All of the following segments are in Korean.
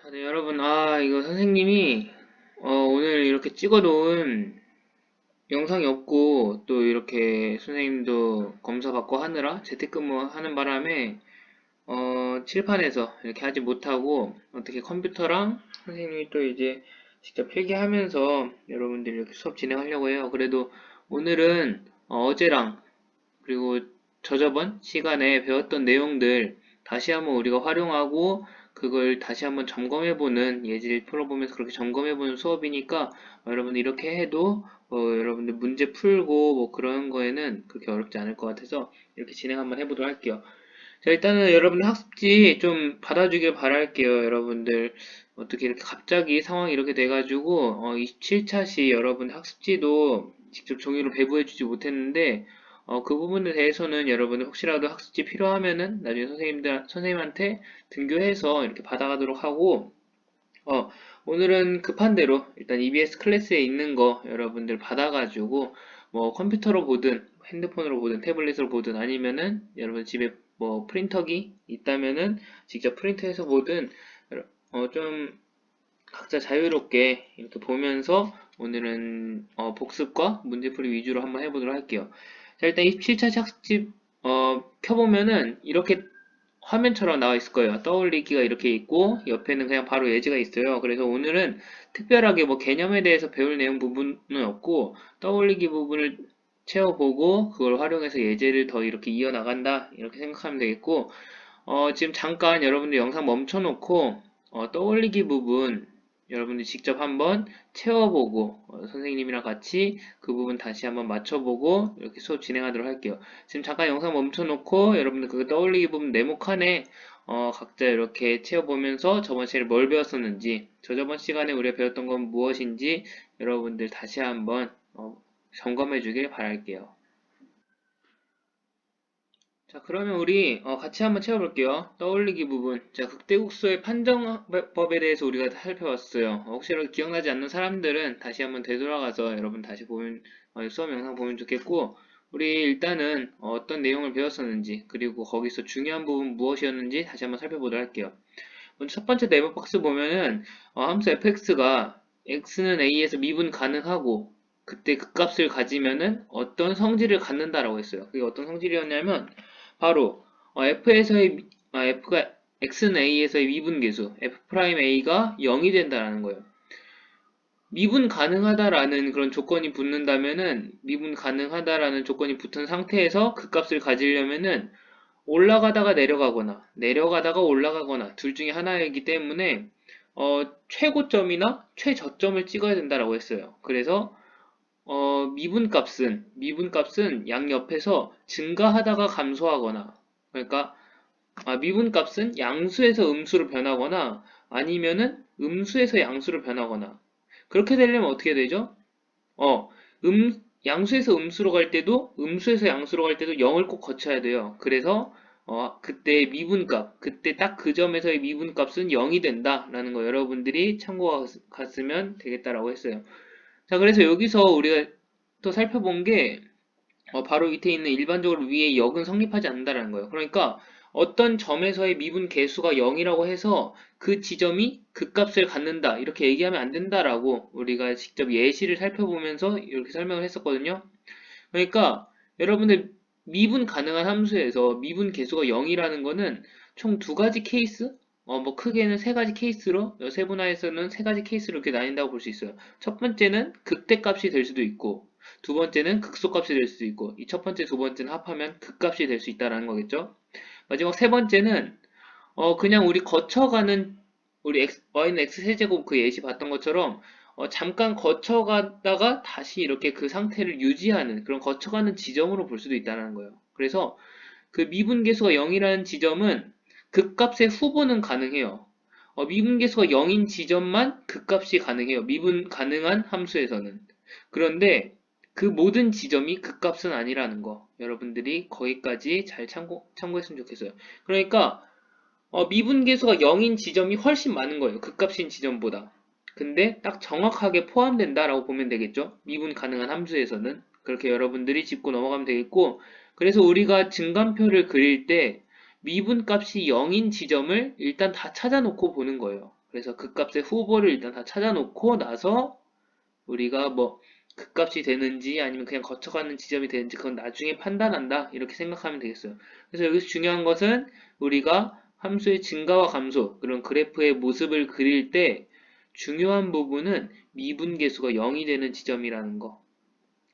네, 여러분, 이거 선생님이, 오늘 이렇게 찍어 놓은 영상이 없고, 또 이렇게 선생님도 검사 받고 하느라 재택근무 하는 바람에, 칠판에서 이렇게 하지 못하고, 어떻게 컴퓨터랑 선생님이 또 이제 직접 필기하면서 여러분들 이렇게 수업 진행하려고 해요. 그래도 오늘은 어제랑 그리고 저저번 시간에 배웠던 내용들 다시 한번 우리가 활용하고 그걸 다시 한번 점검해보는 예제를 풀어보면서 그렇게 점검해보는 수업이니까 여러분 이렇게 해도 여러분들 문제 풀고 뭐 그런 거에는 그렇게 어렵지 않을 것 같아서 이렇게 진행 한번 해보도록 할게요. 자, 일단은 여러분들 학습지 좀 받아주길 바랄게요. 여러분들 어떻게 이렇게 갑자기 상황이 이렇게 돼가지고 27차 시 여러분 학습지도 직접 종이로 배부해주지 못했는데 그 부분에 대해서는 여러분들 혹시라도 학습지 필요하면은 나중에 선생님한테 등교해서 이렇게 받아가도록 하고 어, 오늘은 급한 대로 일단 EBS 클래스에 있는 거 여러분들 받아가지고 뭐 컴퓨터로 보든 핸드폰으로 보든 태블릿으로 보든 아니면은 여러분 집에 뭐 프린터기 있다면은 직접 프린트해서 보든 좀 각자 자유롭게 이렇게 보면서 오늘은 복습과 문제풀이 위주로 한번 해보도록 할게요. 자, 일단 27차 학습집 켜보면은 이렇게 화면처럼 나와 있을 거예요. 떠올리기가 이렇게 있고 옆에는 그냥 바로 예제가 있어요. 그래서 오늘은 특별하게 뭐 개념에 대해서 배울 내용 부분은 없고 떠올리기 부분을 채워보고 그걸 활용해서 예제를 더 이렇게 이어나간다 이렇게 생각하면 되겠고 지금 잠깐 여러분들 영상 멈춰놓고 떠올리기 부분 여러분들 직접 한번 채워보고 선생님이랑 같이 그 부분 다시 한번 맞춰보고 이렇게 수업 진행하도록 할게요. 지금 잠깐 영상 멈춰놓고 여러분들 그 떠올리기 부분 네모칸에 각자 이렇게 채워보면서 저번 시간에 뭘 배웠었는지 저저번 시간에 우리가 배웠던 건 무엇인지 여러분들 다시 한번 점검해 주길 바랄게요. 자, 그러면 우리 같이 한번 채워볼게요. 떠올리기 부분. 자, 극대국소의 판정법에 대해서 우리가 살펴봤어요. 혹시라도 기억나지 않는 사람들은 다시 한번 되돌아가서 여러분 다시 보면 수업 영상 보면 좋겠고 우리 일단은 어떤 내용을 배웠었는지 그리고 거기서 중요한 부분 무엇이었는지 다시 한번 살펴보도록 할게요. 먼저 첫 번째 네모 박스 보면은 함수 fx가 x는 a에서 미분 가능하고 그때 그 값을 가지면은 어떤 성질을 갖는다라고 했어요. 그게 어떤 성질이었냐면 바로 f가 x는 a에서의 미분계수 f'a가 0이 된다라는 거예요. 미분 가능하다라는 그런 조건이 붙는다면은 미분 가능하다라는 조건이 붙은 상태에서 그 값을 가지려면은 올라가다가 내려가거나 내려가다가 올라가거나 둘 중에 하나이기 때문에 최고점이나 최저점을 찍어야 된다라고 했어요. 그래서 미분값은 양옆에서 증가하다가 감소하거나 그러니까 미분값은 양수에서 음수로 변하거나 아니면은 음수에서 양수로 변하거나 그렇게 되려면 어떻게 되죠? 양수에서 음수로 갈 때도 음수에서 양수로 갈 때도 0을 꼭 거쳐야 돼요. 그래서 그때 미분값, 그때 딱 그 점에서의 미분값은 0이 된다라는 거 여러분들이 참고 갔으면 되겠다라고 했어요. 자, 그래서 여기서 우리가 또 살펴본 게 바로 밑에 있는 일반적으로 위에 역은 성립하지 않는다라는 거예요. 그러니까 어떤 점에서의 미분 계수가 0이라고 해서 그 지점이 그 값을 갖는다 이렇게 얘기하면 안 된다라고 우리가 직접 예시를 살펴보면서 이렇게 설명을 했었거든요. 그러니까 여러분들 미분 가능한 함수에서 미분 계수가 0이라는 거는 총 두 가지 케이스? 뭐 크게는 세 가지 케이스로 세분화해서는 세 가지 케이스로 이렇게 나뉜다고 볼 수 있어요. 첫 번째는 극대값이 될 수도 있고 두 번째는 극소값이 될 수도 있고 이 첫 번째 두 번째는 합하면 극값이 될 수 있다라는 거겠죠. 마지막 세 번째는 그냥 우리 거쳐가는 우리 y는 x 세제곱 그 예시 봤던 것처럼 잠깐 거쳐가다가 다시 이렇게 그 상태를 유지하는 그런 거쳐가는 지점으로 볼 수도 있다는 거예요. 그래서 그 미분계수가 0이라는 지점은 극값의 후보는 가능해요. 미분계수가 0인 지점만 극값이 가능해요. 미분 가능한 함수에서는. 그런데 그 모든 지점이 극값은 아니라는 거. 여러분들이 거기까지 잘 참고했으면 좋겠어요. 그러니까 미분계수가 0인 지점이 훨씬 많은 거예요. 극값인 지점보다. 근데 딱 정확하게 포함된다라고 보면 되겠죠. 미분 가능한 함수에서는. 그렇게 여러분들이 짚고 넘어가면 되겠고, 그래서 우리가 증감표를 그릴 때 미분값이 0인 지점을 일단 다 찾아놓고 보는 거예요. 그래서 그 값의 후보를 일단 다 찾아놓고 나서 우리가 뭐 극값이 되는지 아니면 그냥 거쳐가는 지점이 되는지 그건 나중에 판단한다 이렇게 생각하면 되겠어요. 그래서 여기서 중요한 것은 우리가 함수의 증가와 감소 그런 그래프의 모습을 그릴 때 중요한 부분은 미분계수가 0이 되는 지점이라는 거.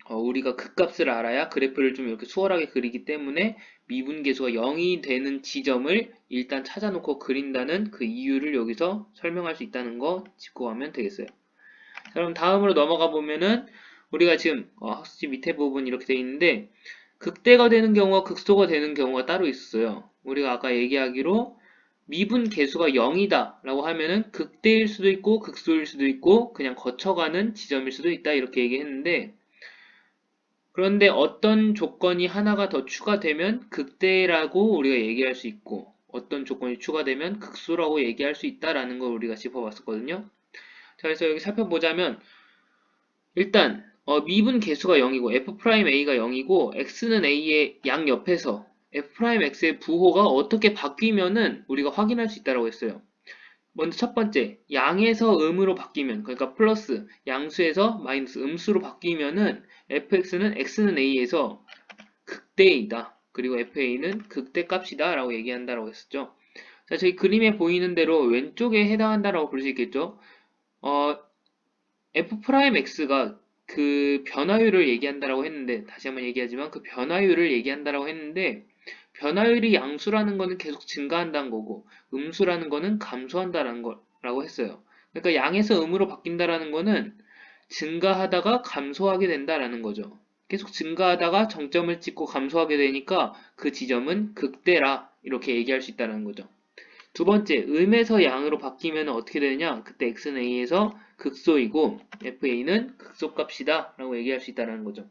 우리가 극값을 알아야 그래프를 좀 이렇게 수월하게 그리기 때문에 미분계수가 0이 되는 지점을 일단 찾아놓고 그린다는 그 이유를 여기서 설명할 수 있다는 거 짚고 가면 되겠어요. 자, 그럼 다음으로 넘어가 보면은 우리가 지금 학습지 밑에 부분 이렇게 돼 있는데 극대가 되는 경우와 극소가 되는 경우가 따로 있어요. 우리가 아까 얘기하기로 미분 계수가 0이다 라고 하면은 극대일 수도 있고 극소일 수도 있고 그냥 거쳐가는 지점일 수도 있다 이렇게 얘기했는데 그런데 어떤 조건이 하나가 더 추가되면 극대라고 우리가 얘기할 수 있고 어떤 조건이 추가되면 극소라고 얘기할 수 있다라는 걸 우리가 짚어봤었거든요. 자, 그래서 여기 살펴보자면 일단 미분 계수가 0이고 f'a가 0이고 x는 a의 양옆에서 f'x의 부호가 어떻게 바뀌면은 우리가 확인할 수 있다고 했어요. 먼저 첫 번째, 양에서 음으로 바뀌면, 그러니까 플러스, 양수에서 마이너스 음수로 바뀌면은 fx는 x는 a에서 극대이다. 그리고 fa는 극대값이다 라고 얘기한다라고 했었죠. 자, 저희 그림에 보이는 대로 왼쪽에 해당한다라고 볼 수 있겠죠. f'x가 그 변화율을 얘기한다라고 했는데, 다시 한번 얘기하지만 그 변화율을 얘기한다라고 했는데, 변화율이 양수라는 거는 계속 증가한다는 거고, 음수라는 거는 감소한다는 거라고 했어요. 그러니까 양에서 음으로 바뀐다라는 거는 증가하다가 감소하게 된다라는 거죠. 계속 증가하다가 정점을 찍고 감소하게 되니까 그 지점은 극대라 이렇게 얘기할 수 있다는 거죠. 두 번째, 음에서 양으로 바뀌면 어떻게 되느냐? 그때 x는 a에서 극소이고 fa는 극소값이다 라고 얘기할 수 있다는 거죠.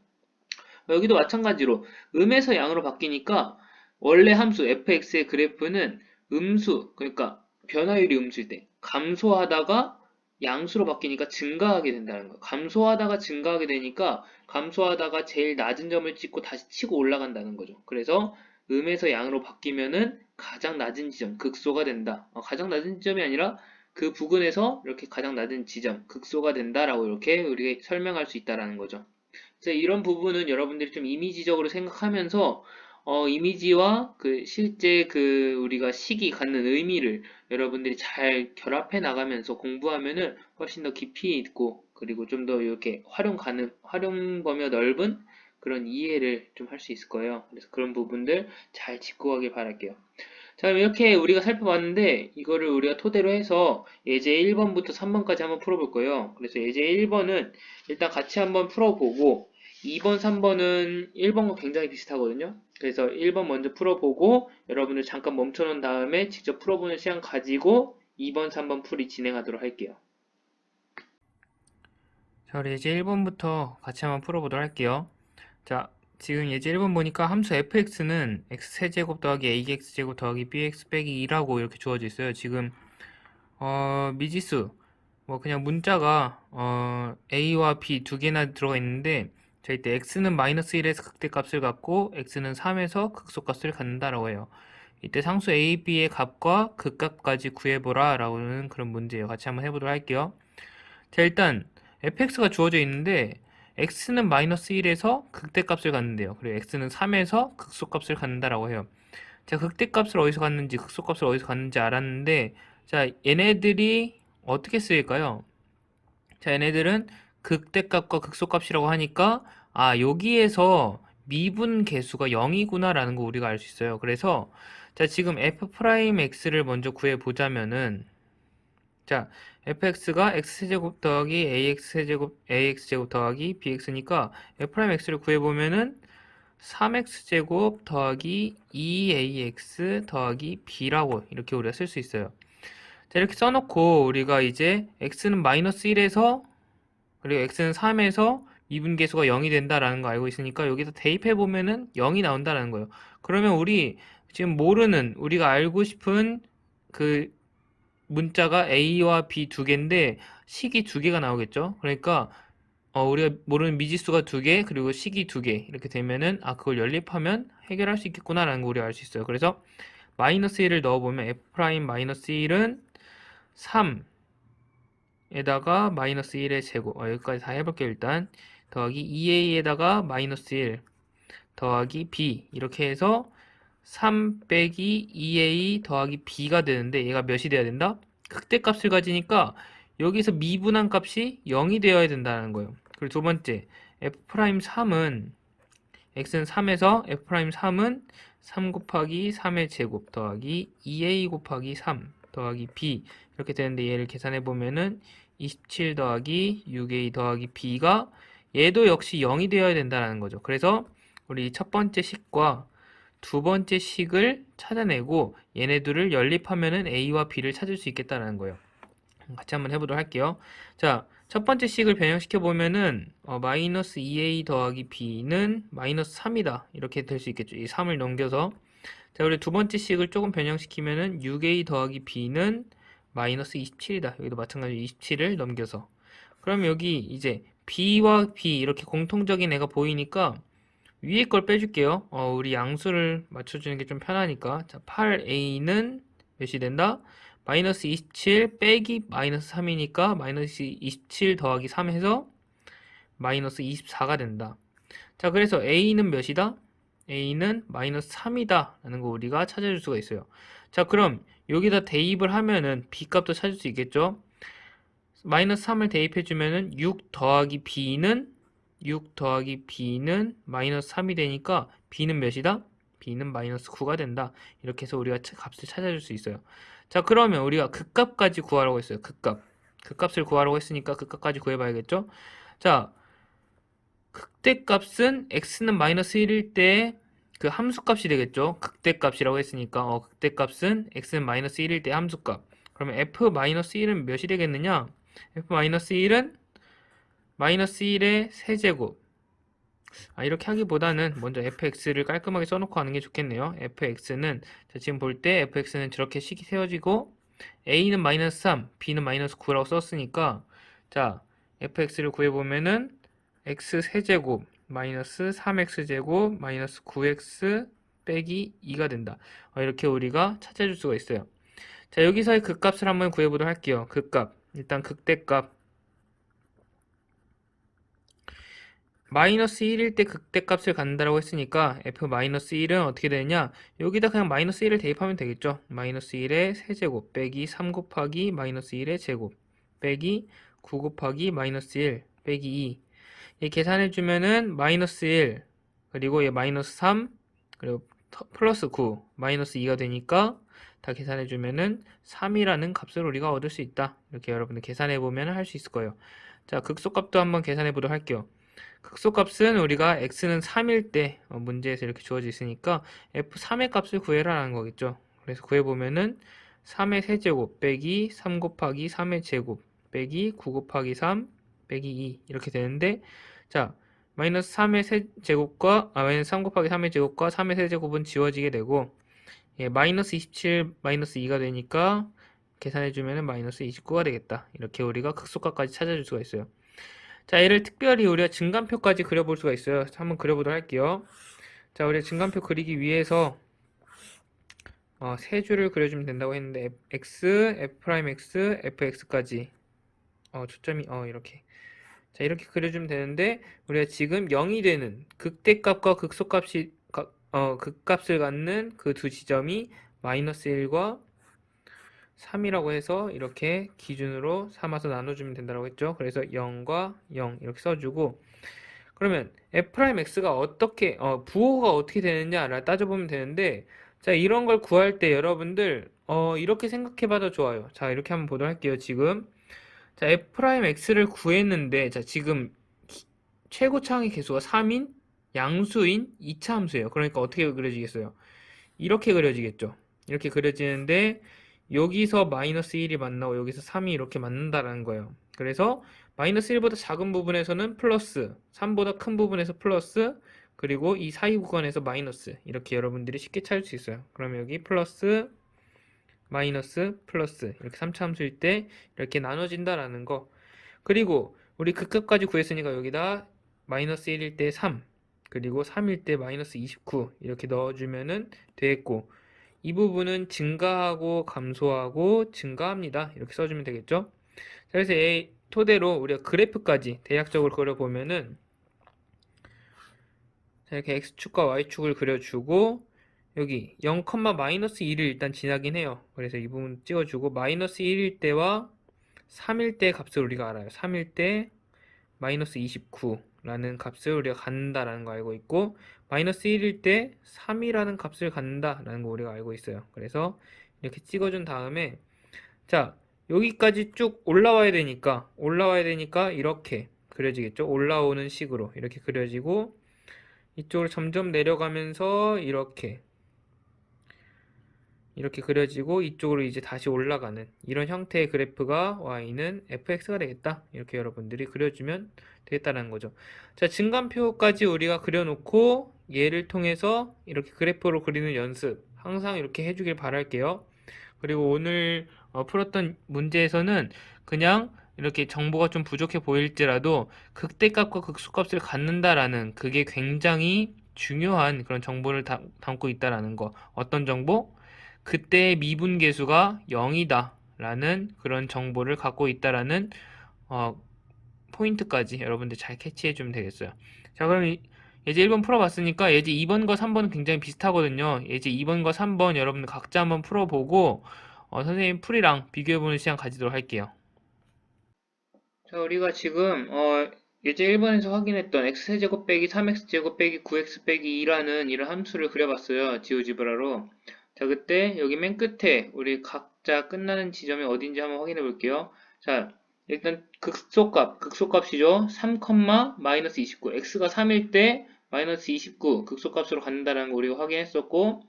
여기도 마찬가지로 음에서 양으로 바뀌니까 원래 함수 fx의 그래프는 음수, 그러니까 변화율이 음수일 때 감소하다가 양수로 바뀌니까 증가하게 된다는 거예요. 감소하다가 증가하게 되니까 감소하다가 제일 낮은 점을 찍고 다시 치고 올라간다는 거죠. 그래서 음에서 양으로 바뀌면은 가장 낮은 지점, 극소가 된다. 가장 낮은 지점이 아니라 그 부근에서 이렇게 가장 낮은 지점, 극소가 된다라고 이렇게 우리가 설명할 수 있다라는 거죠. 그래서 이런 부분은 여러분들이 좀 이미지적으로 생각하면서 이미지와 그 실제 그 우리가 식이 갖는 의미를 여러분들이 잘 결합해 나가면서 공부하면은 훨씬 더 깊이 있고 그리고 좀 더 이렇게 활용 범위가 넓은 그런 이해를 좀 할 수 있을 거예요. 그래서 그런 부분들 잘 짚고 가길 바랄게요. 자, 이렇게 우리가 살펴봤는데 이거를 우리가 토대로 해서 예제 1번부터 3번까지 한번 풀어볼 거예요. 그래서 예제 1번은 일단 같이 한번 풀어보고 2번, 3번은 1번과 굉장히 비슷하거든요. 그래서 1번 먼저 풀어보고 여러분들 잠깐 멈춰놓은 다음에 직접 풀어보는 시간 가지고 2번, 3번 풀이 진행하도록 할게요. 자, 우리 예제 1번부터 같이 한번 풀어보도록 할게요. 자, 지금 예제 1번 보니까 함수 fx는 x세제곱 더하기 ax제곱 더하기 bx 빼기 2라고 이렇게 주어져 있어요. 지금 미지수 뭐 그냥 문자가 a와 b 두 개나 들어가 있는데 자, 이때 x는 마이너스 1에서 극대값을 갖고 x는 3에서 극소값을 갖는다라고 해요. 이때 상수 a, b의 값과 극값까지 구해보라 라고는 그런 문제예요. 같이 한번 해보도록 할게요. 자, 일단 fx가 주어져 있는데 x는 마이너스 1에서 극대값을 갖는데요. 그리고 x는 3에서 극소값을 갖는다라고 해요. 자, 극대값을 어디서 갖는지 극소값을 어디서 갖는지 알았는데 자, 얘네들이 어떻게 쓰일까요? 자, 얘네들은 극대값과 극소값이라고 하니까 여기에서 미분 계수가 0이구나 라는 거 우리가 알 수 있어요. 그래서 자, 지금 f'x를 먼저 구해보자면은 자, fx가 x제곱 더하기 ax제곱 더하기 bx니까 f'x를 구해보면은 3x제곱 더하기 2ax 더하기 b라고 이렇게 우리가 쓸 수 있어요. 자, 이렇게 써놓고 우리가 이제 x는 마이너스 1에서 그리고 x는 3에서 미분계수가 0이 된다라는 거 알고 있으니까 여기서 대입해보면은 0이 나온다라는 거예요. 그러면 우리 지금 모르는 우리가 알고 싶은 그 문자가 a와 b 두 개인데 식이 두 개가 나오겠죠. 그러니까 우리가 모르는 미지수가 두 개, 그리고 식이 두 개 이렇게 되면은 그걸 연립하면 해결할 수 있겠구나라는 거 우리가 알 수 있어요. 그래서 마이너스 1을 넣어보면 f' 마이너스 1은 3 2a에다가 마이너스 1의 제곱, 여기까지 다 해볼게요. 일단 더하기 2a에다가 마이너스 1 더하기 b, 이렇게 해서 3 빼기 2a 더하기 b가 되는데, 얘가 몇이 돼야 된다? 극대값을 가지니까 여기서 미분한 값이 0이 되어야 된다는 거예요. 그리고 두 번째, f'3은 x는 3에서 f'3은 3 곱하기 3의 제곱 더하기 2a 곱하기 3 더하기 b, 이렇게 되는데, 얘를 계산해 보면은 27 더하기 6a 더하기 b가 얘도 역시 0이 되어야 된다는 거죠. 그래서 우리 첫 번째 식과 두 번째 식을 찾아내고 얘네들을 연립하면은 a와 b를 찾을 수 있겠다는 거예요. 같이 한번 해보도록 할게요. 자, 첫 번째 식을 변형시켜 보면은 마이너스 2a 더하기 b는 마이너스 3이다, 이렇게 될 수 있겠죠. 이 3을 넘겨서. 자, 우리 두 번째 식을 조금 변형시키면은 6a 더하기 b는 마이너스 27이다. 여기도 마찬가지로 27을 넘겨서. 그럼 여기 이제 b와 b 이렇게 공통적인 애가 보이니까 위에 걸 빼줄게요. 우리 양수를 맞춰주는 게 좀 편하니까. 자, 8a는 몇이 된다? 마이너스 27 빼기 마이너스 3이니까 마이너스 27 더하기 3 해서 마이너스 24가 된다. 자, 그래서 a는 몇이다? a는 마이너스 3이다 라는 거 우리가 찾아줄 수가 있어요. 자, 그럼 여기다 대입을 하면은 b 값도 찾을 수 있겠죠? 마이너스 3을 대입해주면은 6 더하기 b는 마이너스 3이 되니까 b는 몇이다? b는 마이너스 9가 된다. 이렇게 해서 우리가 값을 찾아줄 수 있어요. 자, 그러면 우리가 극값까지 구하라고 했어요. 극값을 구하라고 했으니까 극값까지 구해봐야겠죠? 자, 극대값은 x는 마이너스 1일 때 그 함수값이 되겠죠? 극대값이라고 했으니까 극대값은 x는 마이너스 1일 때 함수값. 그러면 f-1은 몇이 되겠느냐? f-1은 마이너스 1의 세제곱. 이렇게 하기보다는 먼저 fx를 깔끔하게 써놓고 하는 게 좋겠네요. fx는 지금 볼 때 fx는 저렇게 식이 세워지고 a는 마이너스 3, b는 마이너스 9라고 썼으니까, 자, fx를 구해보면은 x 세제곱 마이너스 3x제곱 마이너스 9x 빼기 2가 된다. 이렇게 우리가 찾아줄 수가 있어요. 자, 여기서의 극값을 한번 구해보도록 할게요. 극값, 일단 극대값. 마이너스 1일 때 극대값을 갖는다고 했으니까 f-1은 어떻게 되느냐, 여기다 그냥 마이너스 1을 대입하면 되겠죠. 마이너스 1의 세제곱 빼기 3 곱하기 마이너스 1의 제곱 빼기 9 곱하기 마이너스 1 빼기 2. 이 계산해주면은 마이너스 1 그리고 얘 마이너스 3 그리고 플러스 9 마이너스 2가 되니까 다 계산해주면은 3이라는 값을 우리가 얻을 수 있다. 이렇게 여러분들 계산해보면 할 수 있을 거예요. 자, 극소값도 한번 계산해보도록 할게요. 극소값은 우리가 x는 3일 때 문제에서 이렇게 주어져 있으니까 f3의 값을 구해라라는 거겠죠. 그래서 구해보면은 3의 세제곱 빼기 3 곱하기 3의 제곱 빼기 9 곱하기 3 빼기 2 이렇게 되는데, 자, 마이너스 3의 세제곱과 마이너스 3 곱하기 3의 제곱과 3의 세제곱은 지워지게 되고, 마이너스 27 마이너스 2가 되니까 계산해주면은 마이너스 29가 되겠다. 이렇게 우리가 극소값까지 찾아줄 수가 있어요. 자, 얘를 특별히 우리가 증간표까지 그려볼 수가 있어요. 한번 그려보도록 할게요. 자, 우리가 증간표 그리기 위해서 세 줄을 그려주면 된다고 했는데 x, f'x, fx까지 초점이 이렇게. 자, 이렇게 그려주면 되는데 우리가 지금 0이 되는 극대값과 극소값이 극값을 갖는 그 두 지점이 마이너스 1과 3이라고 해서 이렇게 기준으로 삼아서 나눠주면 된다고 했죠. 그래서 0과 0 이렇게 써주고, 그러면 f'x가 어떻게 부호가 어떻게 되느냐를 따져보면 되는데, 자, 이런 걸 구할 때 여러분들 이렇게 생각해봐도 좋아요. 자, 이렇게 한번 보도록 할게요. 지금 자, f'x를 구했는데, 자, 지금 최고차항의 개수가 3인 양수인 2차 함수예요. 그러니까 어떻게 그려지겠어요? 이렇게 그려지겠죠. 이렇게 그려지는데 여기서 마이너스 1이 만나고 여기서 3이 이렇게 맞는다라는 거예요. 그래서 마이너스 1보다 작은 부분에서는 플러스, 3보다 큰 부분에서 플러스, 그리고 이 사이 구간에서 마이너스, 이렇게 여러분들이 쉽게 찾을 수 있어요. 그러면 여기 플러스, 마이너스, 플러스, 이렇게 3차 함수일 때 이렇게 나눠진다라는 거. 그리고 우리 극값까지 구했으니까 여기다 마이너스 1일 때 3, 그리고 3일 때 마이너스 29 이렇게 넣어주면은 되겠고, 이 부분은 증가하고 감소하고 증가합니다. 이렇게 써주면 되겠죠. 자, 그래서 A 토대로 우리가 그래프까지 대략적으로 그려보면은, 자, 이렇게 X축과 Y축을 그려주고, 여기 0, 마이너스 1을 일단 지나긴 해요. 그래서 이 부분 찍어주고, 마이너스 1일 때와 3일 때 값을 우리가 알아요. 3일 때 마이너스 29라는 값을 우리가 갖는다라는 거 알고 있고, 마이너스 1일 때 3이라는 값을 갖는다라는 거 우리가 알고 있어요. 그래서 이렇게 찍어준 다음에, 자, 여기까지 쭉 올라와야 되니까 이렇게 그려지겠죠. 올라오는 식으로 이렇게 그려지고, 이쪽으로 점점 내려가면서 이렇게 그려지고, 이쪽으로 이제 다시 올라가는 이런 형태의 그래프가 y는 fx가 되겠다. 이렇게 여러분들이 그려주면 되겠다는 거죠. 자, 증간표까지 우리가 그려놓고 얘를 통해서 이렇게 그래프로 그리는 연습 항상 이렇게 해주길 바랄게요. 그리고 오늘 풀었던 문제에서는 그냥 이렇게 정보가 좀 부족해 보일지라도 극대값과 극소값을 갖는다라는, 그게 굉장히 중요한 그런 정보를 담고 있다라는 거. 어떤 정보? 그때의 미분계수가 0이다 라는 그런 정보를 갖고 있다라는 포인트까지 여러분들 잘 캐치해 주면 되겠어요. 자, 그럼 예제 1번 풀어봤으니까 예제 2번과 3번은 굉장히 비슷하거든요. 예제 2번과 3번 여러분들 각자 한번 풀어보고 선생님 풀이랑 비교해보는 시간 가지도록 할게요. 자, 우리가 지금 예제 1번에서 확인했던 x세제곱 빼기 3x제곱 빼기 9x 빼기 2라는 이런 함수를 그려봤어요. 지오지브라로. 자, 그때 여기 맨 끝에 우리 각자 끝나는 지점이 어딘지 한번 확인해 볼게요. 자, 일단 극소값이죠. 3, 마이너스 29. x가 3일 때 마이너스 29 극소값으로 갖는다는 거 우리가 확인했었고,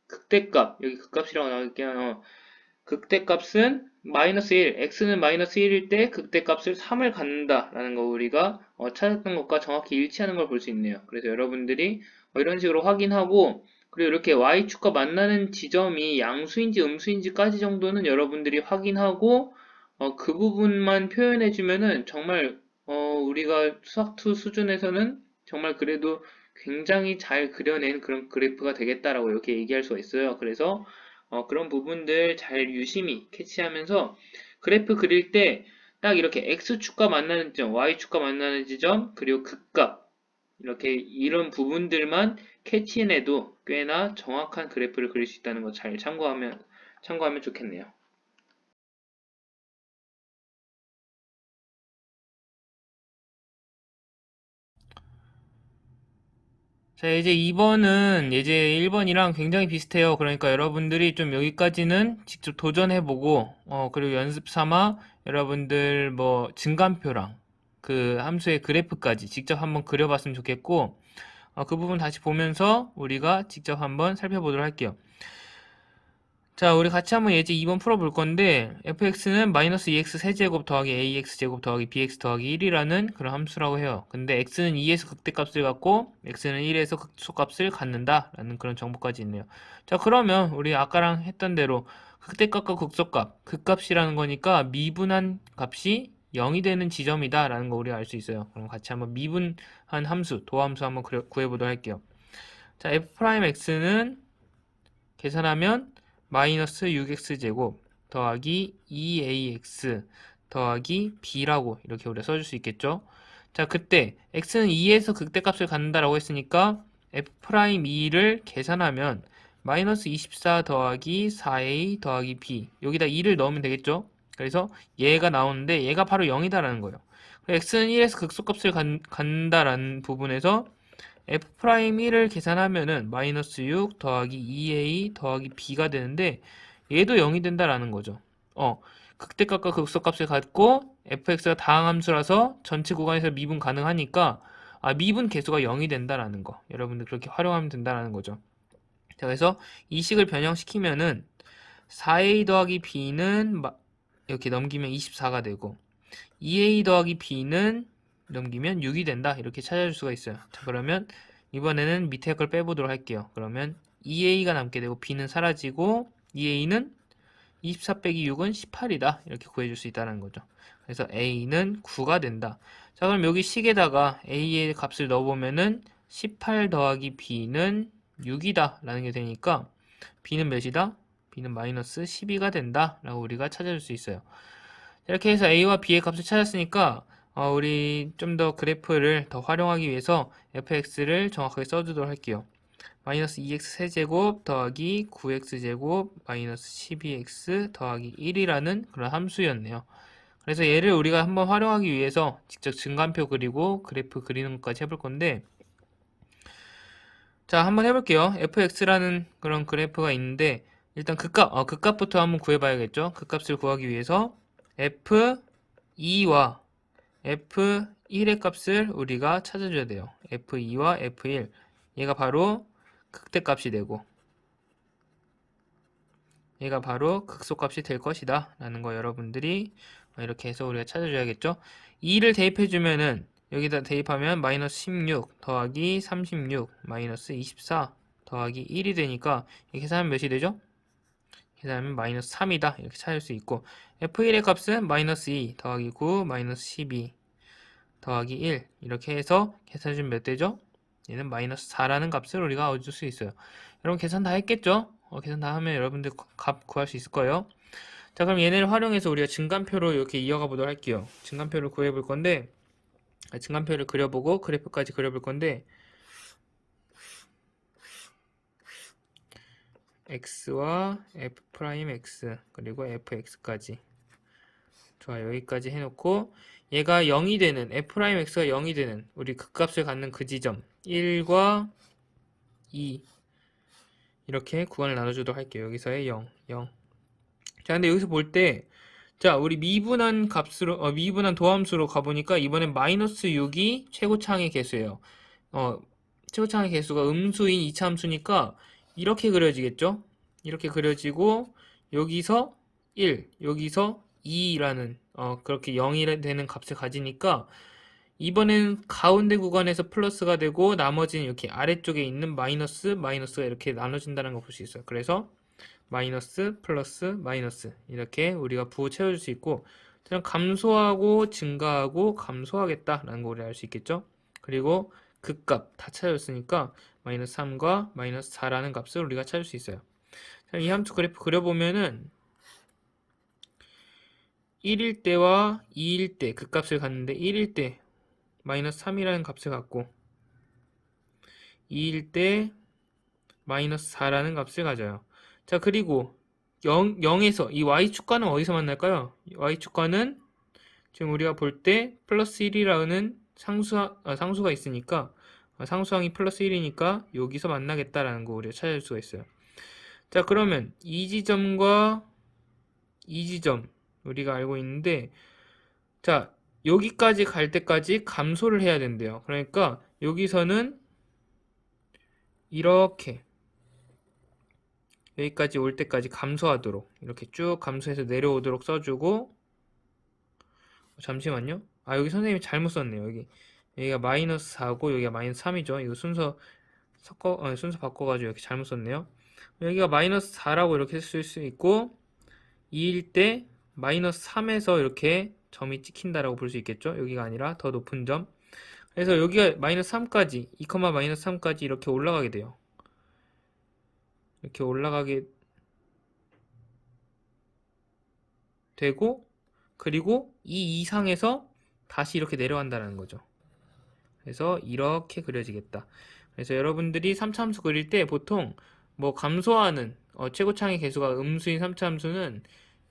극대값, 여기 극값이라고 나올게요. 극대값은 마이너스 1, x는 마이너스 1일 때 극대값을 3을 갖는다라는 거 우리가 찾았던 것과 정확히 일치하는 걸 볼 수 있네요. 그래서 여러분들이 이런 식으로 확인하고, 그리고 이렇게 y축과 만나는 지점이 양수인지 음수인지까지 정도는 여러분들이 확인하고 그 부분만 표현해주면은 정말 우리가 수학2 수준에서는 정말 그래도 굉장히 잘 그려낸 그런 그래프가 되겠다라고 이렇게 얘기할 수가 있어요. 그래서 그런 부분들 잘 유심히 캐치하면서 그래프 그릴 때 딱 이렇게 x축과 만나는 지점, y축과 만나는 지점, 그리고 극값, 이렇게 이런 부분들만 캐치해내도 꽤나 정확한 그래프를 그릴 수 있다는 거 잘 참고하면 좋겠네요. 자, 이제 2번은 예제 1번이랑 굉장히 비슷해요. 그러니까 여러분들이 좀 여기까지는 직접 도전해보고, 그리고 연습 삼아 여러분들 뭐 증간표랑 그 함수의 그래프까지 직접 한번 그려봤으면 좋겠고, 그 부분 다시 보면서 우리가 직접 한번 살펴보도록 할게요. 자, 우리 같이 한번 예제 2번 풀어볼 건데, fx는 마이너스 2x 세제곱 더하기 ax 제곱 더하기 bx 더하기 1이라는 그런 함수라고 해요. 근데 x는 2에서 극대값을 갖고 x는 1에서 극소값을 갖는다라는 그런 정보까지 있네요. 자, 그러면 우리 아까랑 했던 대로 극대값과 극소값, 극값이라는 거니까 미분한 값이 0이 되는 지점이다라는 거 우리가 알 수 있어요. 그럼 같이 한번 미분한 함수, 도함수 한번 구해보도록 할게요. 자, f'x는 계산하면 마이너스 6x제곱 더하기 2ax 더하기 b라고 이렇게 우리가 써줄 수 있겠죠. 자, 그때 x는 2에서 극대값을 갖는다라고 했으니까 f'2를 계산하면 마이너스 24 더하기 4a 더하기 b, 여기다 2를 넣으면 되겠죠. 그래서 얘가 나오는데 얘가 바로 0이다라는 거예요. x는 1에서 극소값을 갖는다라는 부분에서 f'1을 계산하면은 마이너스 6 더하기 2a 더하기 b가 되는데, 얘도 0이 된다라는 거죠. 극대값과 극소값을 갖고 fx가 다항함수라서 전체 구간에서 미분 가능하니까 미분 계수가 0이 된다라는 거, 여러분들 그렇게 활용하면 된다라는 거죠. 자, 그래서 이 식을 변형시키면은 4a 더하기 b는 이렇게 넘기면 24가 되고, 2a 더하기 b는 넘기면 6이 된다, 이렇게 찾아줄 수가 있어요. 자, 그러면 이번에는 밑에 걸 빼보도록 할게요. 그러면 2a가 남게 되고 b는 사라지고, 2a는 24 빼기 6은 18이다, 이렇게 구해줄 수 있다는 거죠. 그래서 a는 9가 된다. 자, 그럼 여기 식에다가 a의 값을 넣어보면은 18 더하기 b는 6이다 라는 게 되니까 b는 몇이다? b는 마이너스 12가 된다 라고 우리가 찾아줄 수 있어요. 이렇게 해서 a와 b의 값을 찾았으니까 우리 좀 더 그래프를 더 활용하기 위해서 fx를 정확하게 써주도록 할게요. 마이너스 2x 세제곱 더하기 9x 제곱 마이너스 12x 더하기 1이라는 그런 함수였네요. 그래서 얘를 우리가 한번 활용하기 위해서 직접 증간표 그리고 그래프 그리는 것까지 해볼 건데, 자, 한번 해볼게요. fx라는 그런 그래프가 있는데, 일단 극값부터 한번 구해봐야겠죠. 극값을 구하기 위해서 f2와 f1의 값을 우리가 찾아줘야 돼요. f2와 f1. 얘가 바로 극대값이 되고, 얘가 바로 극소값이 될 것이다 라는 거 여러분들이 이렇게 해서 우리가 찾아줘야겠죠. 2를 대입해주면은 여기다 대입하면 마이너스 16 더하기 36 마이너스 24 더하기 1이 되니까 이렇게 계산하면 몇이 되죠? 계산하면 마이너스 3이다 이렇게 찾을 수 있고, f1의 값은 마이너스 2 더하기 9 마이너스 12 더하기 1 이렇게 해서 계산해주면 몇 되죠? 얘는 마이너스 4라는 값을 우리가 얻을 수 있어요. 여러분 계산 다 했겠죠? 계산 다 하면 여러분들 값 구할 수 있을 거예요. 자, 그럼 얘네를 활용해서 우리가 증간표로 이렇게 이어가 보도록 할게요. 증간표를 구해 볼 건데, 증간표를 그려보고 그래프까지 그려볼 건데, x와 f'x 그리고 fx까지. 좋아, 여기까지 해놓고 얘가 0이 되는 f'x가 0이 되는 우리 극값을 갖는 그 지점 1과 2 이렇게 구간을 나눠주도록 할게요. 여기서의 0, 0. 자, 근데 여기서 볼 때, 자, 우리 미분한 값으로, 미분한 도함수로 가보니까 이번엔 마이너스 6이 최고차항의 개수예요. 최고차항의 개수가 음수인 이차함수니까 이렇게 그려지겠죠? 이렇게 그려지고, 여기서 1, 여기서 2라는, 그렇게 0이 되는 값을 가지니까, 이번엔 가운데 구간에서 플러스가 되고, 나머지는 이렇게 아래쪽에 있는 마이너스가 이렇게 나눠진다는 걸 볼 수 있어요. 그래서, 마이너스 플러스 마이너스 이렇게 우리가 부호 채워줄 수 있고, 그냥 감소하고 증가하고 감소하겠다라는 거 우리 알 수 있겠죠. 그리고 극값 다 찾아줬으니까 마이너스 3과 마이너스 4라는 값을 우리가 찾을 수 있어요. 자, 이 함수 그래프 그려보면은 1일 때와 2일 때 극값을 갖는데 1일 때 마이너스 3이라는 값을 갖고 2일 때 마이너스 4라는 값을 가져요. 자, 그리고 0에서 이 y축과는 어디서 만날까요? y축과는 지금 우리가 볼 때 플러스 1이라는 상수가 있으니까, 상수항이 플러스 1이니까 여기서 만나겠다라는 거 우리가 찾을 수가 있어요. 자, 그러면 이 지점과 이 지점 우리가 알고 있는데, 자, 여기까지 갈 때까지 감소를 해야 된대요. 그러니까 여기서는 이렇게 여기까지 올 때까지 감소하도록 이렇게 쭉 감소해서 내려오도록 써주고, 잠시만요. 여기 선생님이 잘못 썼네요. 여기가 마이너스 4고 여기가 마이너스 3이죠. 이거 순서 바꿔가지고 이렇게 잘못 썼네요. 여기가 마이너스 4라고 이렇게 쓸 수 있고, 2일 때 마이너스 3에서 이렇게 점이 찍힌다라고 볼 수 있겠죠. 여기가 아니라 더 높은 점. 그래서 여기가 마이너스 3까지, 2, 마이너스 3까지 이렇게 올라가게 돼요. 이렇게 올라가게 되고, 그리고 이 이상에서 다시 이렇게 내려간다는 거죠. 그래서 이렇게 그려지겠다. 그래서 여러분들이 3차함수 그릴 때 보통 뭐 감소하는 최고차항의 개수가 음수인 3차함수는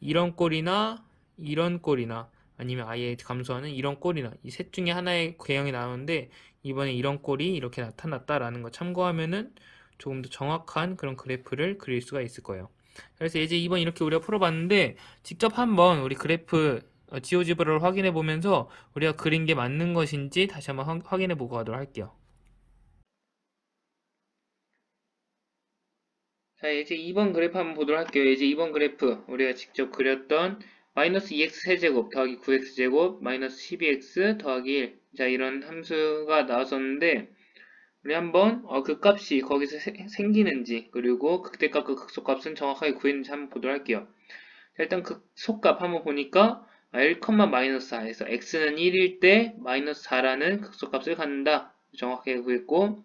이런 꼴이나 이런 꼴이나 아니면 아예 감소하는 이런 꼴이나 이 셋 중에 하나의 개형이 나오는데, 이번에 이런 꼴이 이렇게 나타났다라는 거 참고하면은 조금 더 정확한 그런 그래프를 그릴 수가 있을 거예요. 그래서 이제 이번 이렇게 우리가 풀어봤는데, 직접 한번 우리 그래프 지오지브라를 확인해 보면서 우리가 그린 게 맞는 것인지 다시 한번 확인해 보고 가도록 할게요. 자, 이제 2번 그래프 한번 보도록 할게요. 이제 2번 그래프 우리가 직접 그렸던 마이너스 2x 세제곱 더하기 9x 제곱 마이너스 12x 더하기 1, 자, 이런 함수가 나왔었는데, 우리 한번 그 값이 거기서 생기는지, 그리고 극대값과 극소값은 정확하게 구했는지 한번 보도록 할게요. 자, 일단 극소값 한번 보니까 1, 마이너스 4에서 x는 1일 때 마이너스 4라는 극소값을 갖는다. 정확하게 구했고,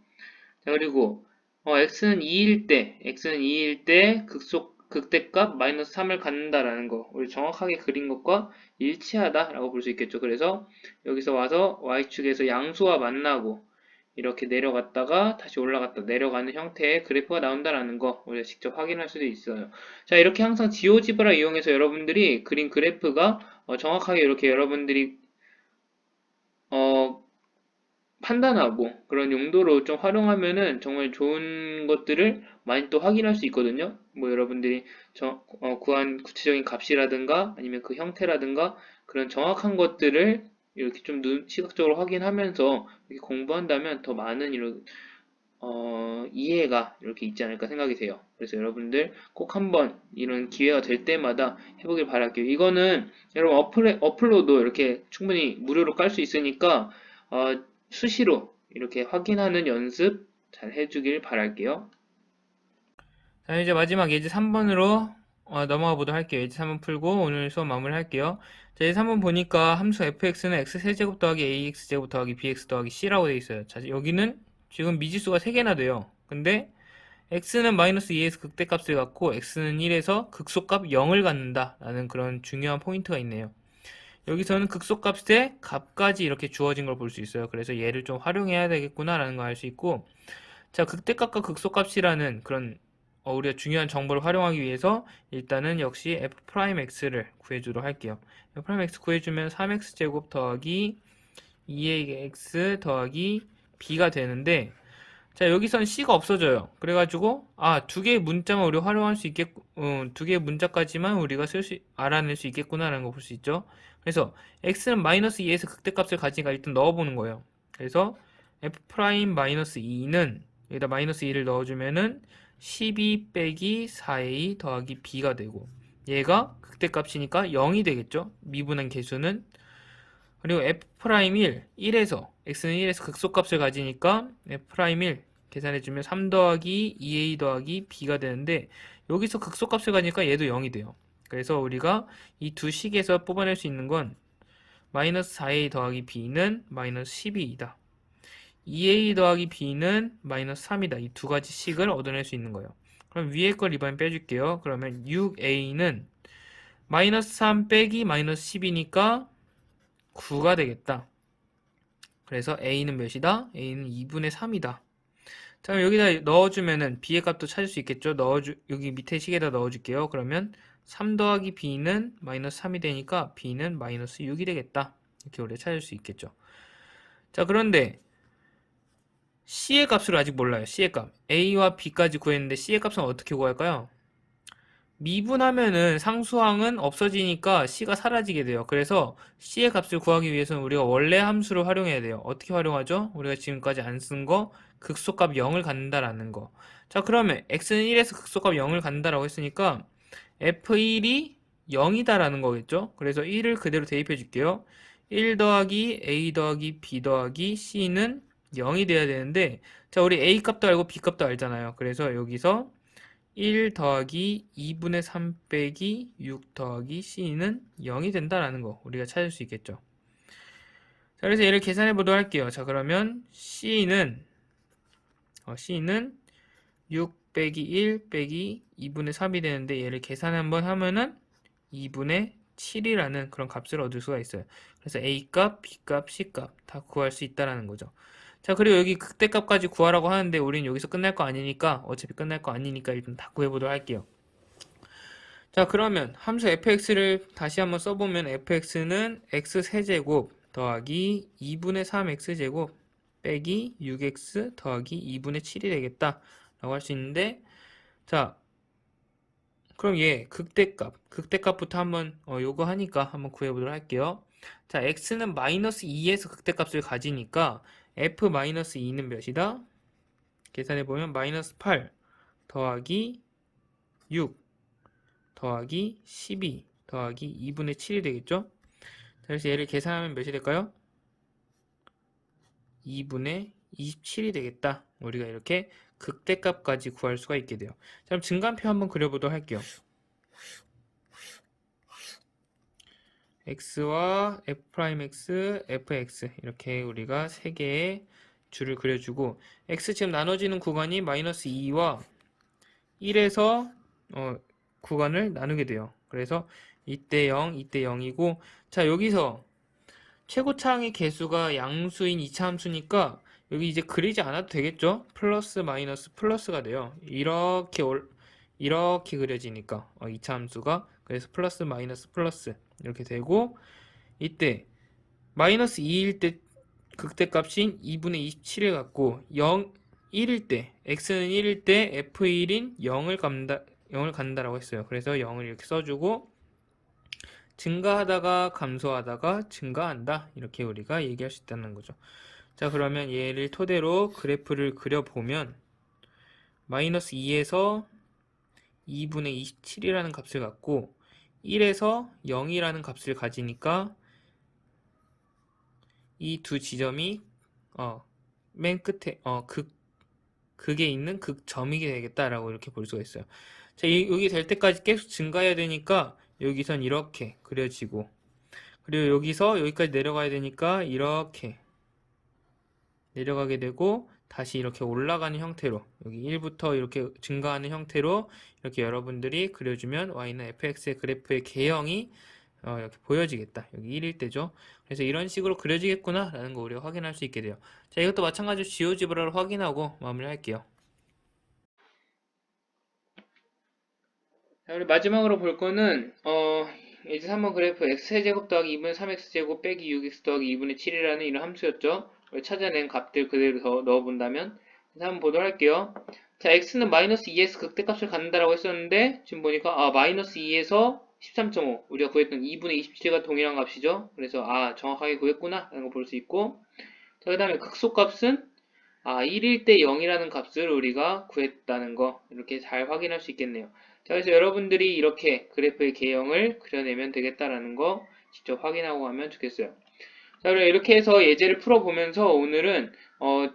자, 그리고 x는 2일 때 극대값 마이너스 3을 갖는다라는 거, 우리 정확하게 그린 것과 일치하다라고 볼 수 있겠죠. 그래서 여기서 와서 y축에서 양수와 만나고 이렇게 내려갔다가 다시 올라갔다 내려가는 형태의 그래프가 나온다라는 거 우리가 직접 확인할 수도 있어요. 자, 이렇게 항상 지오지브라 이용해서 여러분들이 그린 그래프가 정확하게 이렇게 여러분들이 어, 판단하고 그런 용도로 좀 활용하면은 정말 좋은 것들을 많이 또 확인할 수 있거든요. 뭐 여러분들이 구한 구체적인 값이라든가 아니면 그 형태라든가 그런 정확한 것들을 이렇게 좀 시각적으로 확인하면서 이렇게 공부한다면 더 많은 이런 이해가 이렇게 있지 않을까 생각이 돼요. 그래서 여러분들 꼭 한번 이런 기회가 될 때마다 해보길 바랄게요. 이거는 여러분 어플로도 이렇게 충분히 무료로 깔 수 있으니까 수시로 이렇게 확인하는 연습 잘 해주길 바랄게요. 자, 이제 마지막 예제 3번으로 넘어가 보도록 할게요. 예제 3번 풀고 오늘 수업 마무리 할게요. 자, 예제 3번 보니까 함수 fx는 x세제곱 더하기 ax제곱 더하기 bx 더하기 c라고 되어 있어요. 자, 여기는 지금 미지수가 3개나 돼요. 근데 x는 마이너스 2에서 극대값을 갖고 x는 1에서 극소값 0을 갖는다 라는 그런 중요한 포인트가 있네요. 여기서는 극소값의 값까지 이렇게 주어진 걸 볼 수 있어요. 그래서 얘를 좀 활용해야 되겠구나 라는 걸 알 수 있고, 자, 극대값과 극소값이라는 그런 우리가 중요한 정보를 활용하기 위해서 일단은 역시 f'x를 구해주도록 할게요. f'x 구해주면 3x제곱 더하기 2ax 더하기 b가 되는데, 자, 여기선 c가 없어져요. 그래가지고 두 개의 문자만 우리가 활용할 수 있겠고, 두 개의 문자까지만 우리가 알아낼 수 있겠구나라는 거 볼 수 있죠. 그래서 x는 마이너스 2에서 극대값을 가지니까 일단 넣어보는 거예요. 그래서 f'-2는 여기다 마이너스 2를 넣어주면은 12 빼기 4a 더하기 b가 되고, 얘가 극대값이니까 0이 되겠죠. 미분한 계수는. 그리고 f'1, 1에서 x는 1에서 극소값을 가지니까 f'1 계산해주면 3 더하기 2a 더하기 b가 되는데, 여기서 극소값을 가지니까 얘도 0이 돼요. 그래서 우리가 이 두 식에서 뽑아낼 수 있는 건 마이너스 4a 더하기 b는 마이너스 12이다. 2a 더하기 b는 마이너스 3이다. 이 두 가지 식을 얻어낼 수 있는 거예요. 그럼 위에 걸 이번엔 빼줄게요. 그러면 6a는 마이너스 3 빼기 마이너스 10이니까 9가 되겠다. 그래서 a는 몇이다? a는 2분의 3이다. 자, 그럼 여기다 넣어주면은 b의 값도 찾을 수 있겠죠? 여기 밑에 식에다 넣어줄게요. 그러면 3 더하기 b는 마이너스 3이 되니까 b는 마이너스 6이 되겠다. 이렇게 우리가 찾을 수 있겠죠. 자, 그런데 c의 값을 아직 몰라요. c의 값. a와 b까지 구했는데 c의 값은 어떻게 구할까요? 미분하면은 상수항은 없어지니까 c가 사라지게 돼요. 그래서 c의 값을 구하기 위해서는 우리가 원래 함수를 활용해야 돼요. 어떻게 활용하죠? 우리가 지금까지 안 쓴 거 극소값 0을 갖는다라는 거. 자, 그러면 x는 1에서 극소값 0을 갖는다라고 했으니까 f1이 0이다라는 거겠죠? 그래서 1을 그대로 대입해 줄게요. 1 더하기 a 더하기 b 더하기 c는 0이 돼야 되는데, 자, 우리 a 값도 알고 b 값도 알잖아요. 그래서 여기서 1 더하기 2분의 3 빼기 6 더하기 c는 0이 된다라는 거 우리가 찾을 수 있겠죠. 자, 그래서 얘를 계산해 보도록 할게요. 자, 그러면 c는 6 빼기 1 빼기 2분의 3이 되는데, 얘를 계산 한번 하면은 2분의 7이라는 그런 값을 얻을 수가 있어요. 그래서 a 값, b 값, c 값 다 구할 수 있다라는 거죠. 자, 그리고 여기 극대값까지 구하라고 하는데 우리는 여기서 끝날 거 아니니까, 어차피 끝날 거 아니니까 일단 다 구해보도록 할게요. 자, 그러면 함수 fx를 다시 한번 써보면 fx는 x세제곱 더하기 2분의 3x제곱 빼기 6x 더하기 2분의 7이 되겠다 라고 할 수 있는데, 자, 그럼 얘 극대값부터 한번 요거 하니까 한번 구해보도록 할게요. 자, x는 마이너스 2에서 극대값을 가지니까 f-2는 몇이다? 계산해보면 마이너스 8 더하기 6 더하기 12 더하기 2분의 7이 되겠죠? 자, 그래서 얘를 계산하면 몇이 될까요? 2분의 27이 되겠다. 우리가 이렇게 극대값까지 구할 수가 있게 돼요. 자, 그럼 증간표 한번 그려보도록 할게요. x와 f'x, fx 이렇게 우리가 세 개의 줄을 그려주고, x 지금 나눠지는 구간이 마이너스 2와 1에서 구간을 나누게 돼요. 그래서 이때 0, 이때 0이고, 자, 여기서 최고차항의 개수가 양수인 이차 함수니까 여기 이제 그리지 않아도 되겠죠? 플러스 마이너스 플러스가 돼요. 이렇게 그려지니까 이차 함수가, 그래서 플러스 마이너스 플러스 이렇게 되고, 이때 마이너스 2일 때 극대값인 2분의 27을 갖고 1일 때 x는 1일 때 f1인 0을 간다라고 했어요. 그래서 0을 이렇게 써주고, 증가하다가 감소하다가 증가한다, 이렇게 우리가 얘기할 수 있다는 거죠. 자, 그러면 얘를 토대로 그래프를 그려보면 마이너스 2에서 2분의 27이라는 값을 갖고 1에서 0이라는 값을 가지니까 이 두 지점이 맨 끝에 극에 있는 극점이 되겠다라고 이렇게 볼 수가 있어요. 자, 여기 될 때까지 계속 증가해야 되니까 여기선 이렇게 그려지고, 그리고 여기서 여기까지 내려가야 되니까 이렇게 내려가게 되고, 다시 이렇게 올라가는 형태로, 여기 1부터 이렇게 증가하는 형태로 이렇게 여러분들이 그려주면 y는 fx의 그래프의 개형이 이렇게 보여지겠다. 여기 1일 때죠. 그래서 이런 식으로 그려지겠구나 라는 거 우리가 확인할 수 있게 돼요. 자, 이것도 마찬가지로 지오지브라를 확인하고 마무리할게요. 자, 우리 마지막으로 볼 거는, 이제 3번 그래프 x세제곱 더하기 2분의 3x제곱 빼기 6x 더하기 2분의 7이라는 이런 함수였죠. 찾아낸 값들 그대로 더 넣어본다면. 그래서 한번 보도록 할게요. 자, x는 마이너스 2에서 극대값을 갖는다라고 했었는데, 지금 보니까, 마이너스 2에서 13.5. 우리가 구했던 2분의 27과 동일한 값이죠. 그래서, 정확하게 구했구나. 라는 거 볼 수 있고. 자, 그 다음에 극소값은, 1일 때 0이라는 값을 우리가 구했다는 거. 이렇게 잘 확인할 수 있겠네요. 자, 그래서 여러분들이 이렇게 그래프의 개형을 그려내면 되겠다라는 거 직접 확인하고 가면 좋겠어요. 자, 그럼 이렇게 해서 예제를 풀어보면서 오늘은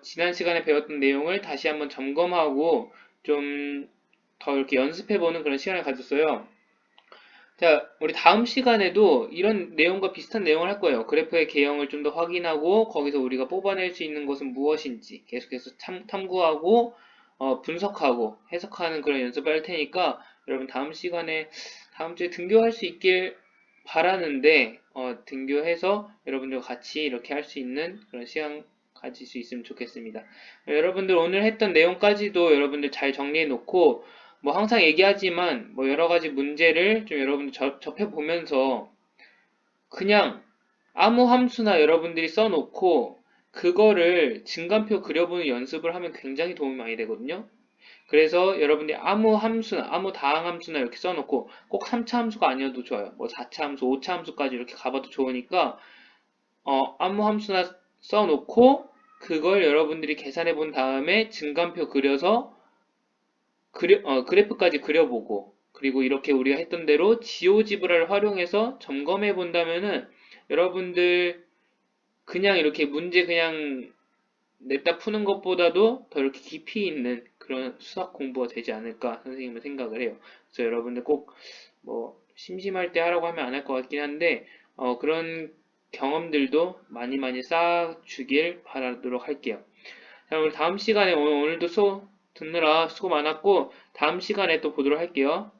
지난 시간에 배웠던 내용을 다시 한번 점검하고 좀 더 이렇게 연습해보는 그런 시간을 가졌어요. 자, 우리 다음 시간에도 이런 내용과 비슷한 내용을 할 거예요. 그래프의 개형을 좀 더 확인하고 거기서 우리가 뽑아낼 수 있는 것은 무엇인지 계속해서 탐구하고 분석하고 해석하는 그런 연습을 할 테니까 여러분 다음 시간에 다음 주에 등교할 수 있길 바라는데 등교해서 여러분들과 같이 이렇게 할 수 있는 그런 시간 가질 수 있으면 좋겠습니다. 여러분들 오늘 했던 내용까지도 여러분들 잘 정리해 놓고 뭐 항상 얘기하지만 뭐 여러 가지 문제를 좀 여러분들 접해 보면서 그냥 아무 함수나 여러분들이 써놓고 그거를 증간표 그려보는 연습을 하면 굉장히 도움이 많이 되거든요. 그래서 여러분들이 아무 함수나 아무 다항 함수나 이렇게 써놓고 꼭 3차 함수가 아니어도 좋아요. 뭐 4차 함수, 5차 함수까지 이렇게 가봐도 좋으니까 아무 함수나 써놓고 그걸 여러분들이 계산해 본 다음에 증간표 그려서 그래프까지 그려보고, 그리고 이렇게 우리가 했던 대로 지오지브라를 활용해서 점검해 본다면은 여러분들 그냥 이렇게 문제 그냥 냅다 푸는 것보다도 더 이렇게 깊이 있는 그런 수학 공부가 되지 않을까 선생님은 생각을 해요. 그래서 여러분들 꼭 뭐 심심할 때 하라고 하면 안 할 것 같긴 한데 그런 경험들도 많이 많이 쌓아주길 바라도록 할게요. 자, 우리 다음 시간에 오늘도 듣느라 수고 많았고, 다음 시간에 또 보도록 할게요.